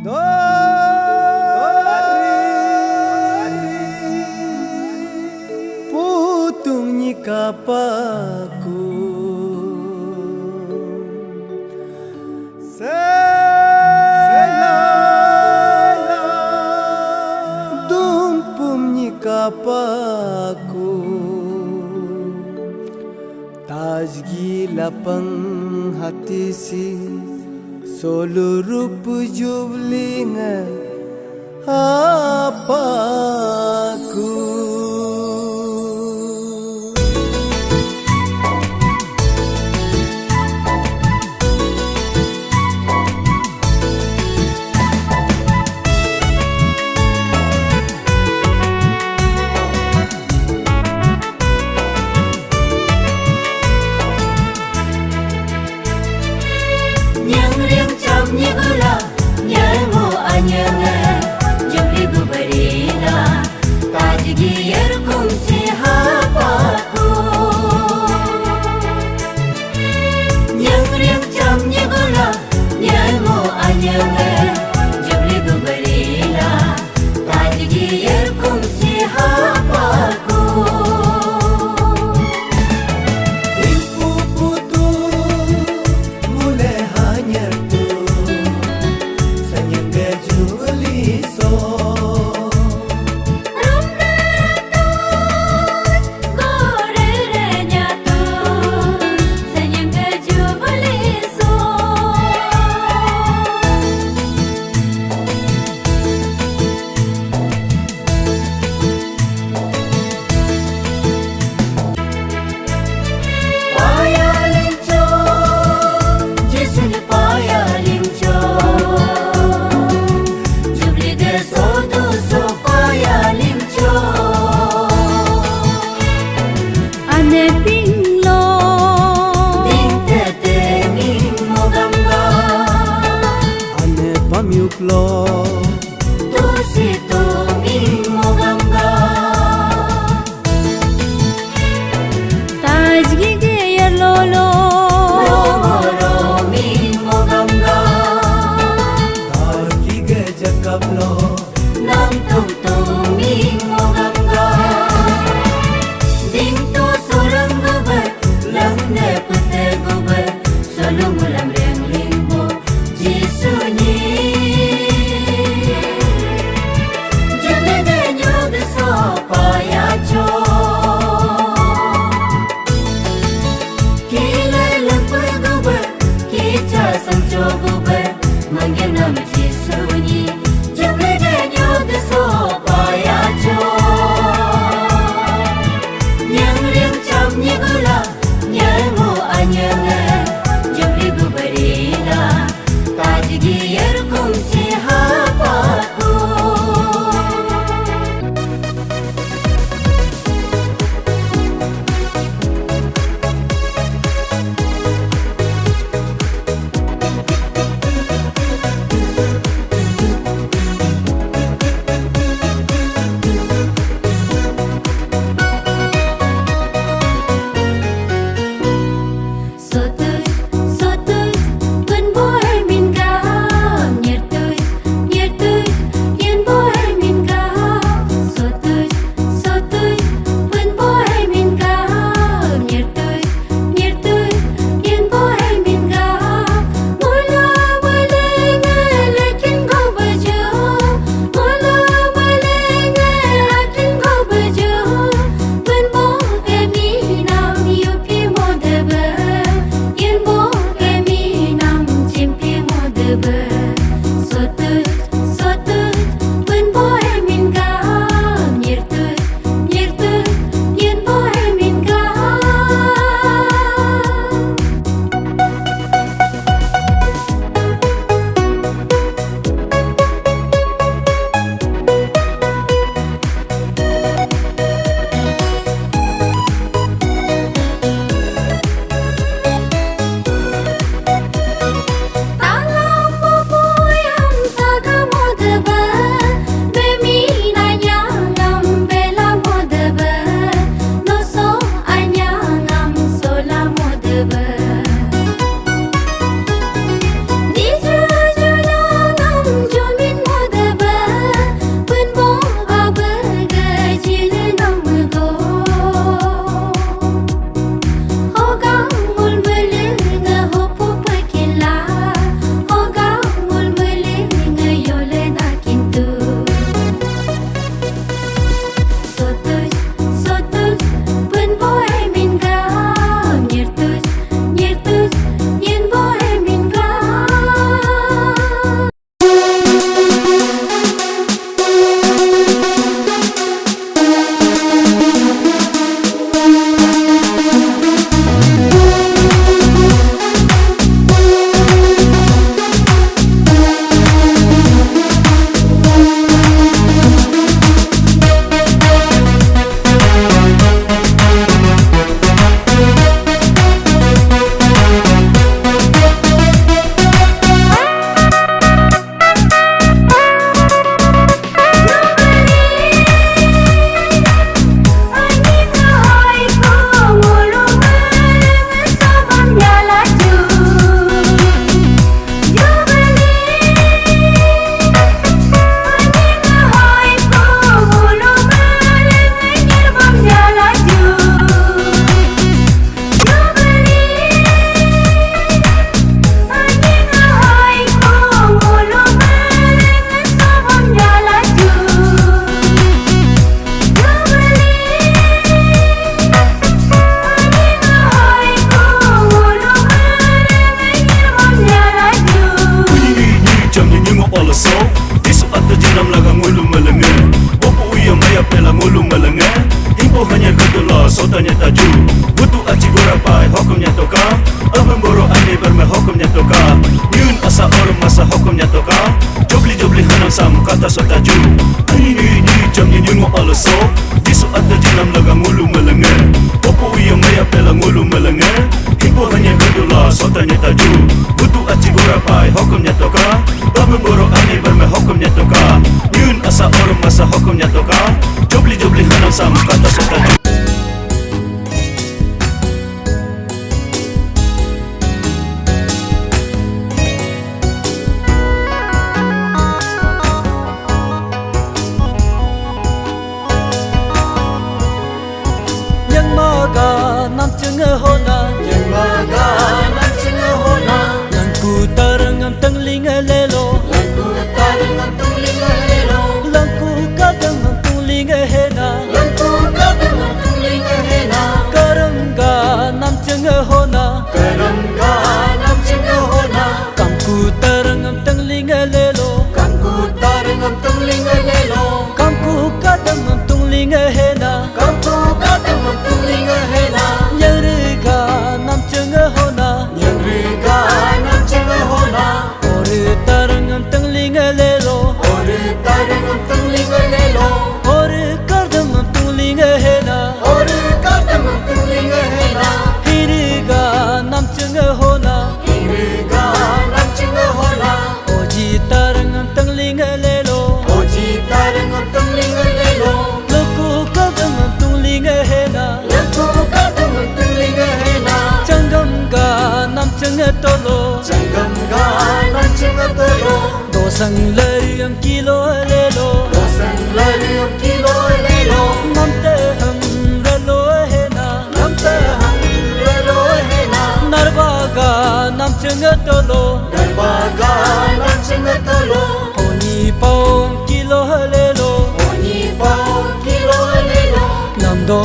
Putung kapaku dumpum kapaku tajgi lapang hati si seluruh pujublinga apaku. sam kata sotaju ni jam ni nyungu alaso disu ada jinam laga ngulu melenge popo iya maya pela ngulu melenge hipo hanya gedula sotanya taju butu aci gora pai hukumnya toka tabu boro ane berme hukumnya toka yun asa orang masa hukumnya toka jobli hanam sam kata sotaju nam chunga hona yang maga nam chunga hona langku tarangam tanglinga lelo langku tarangam tanglinga lelo langku kadangam tanglinga hena langku kadangam tanglinga hena karanga nam chunga hona kamku tarangam tanglinga lelo kamku tarangam tanglinga lelo kamku kadangam tanglinga hena kamku kadangam tanglinga hena dosang lariam kilo lelo dosang lariam kilo lelo namte ham relo hena namte ham relo hena narbaga namchenga tolo narbaga namchenga tolo oni pom kilo lelo namdo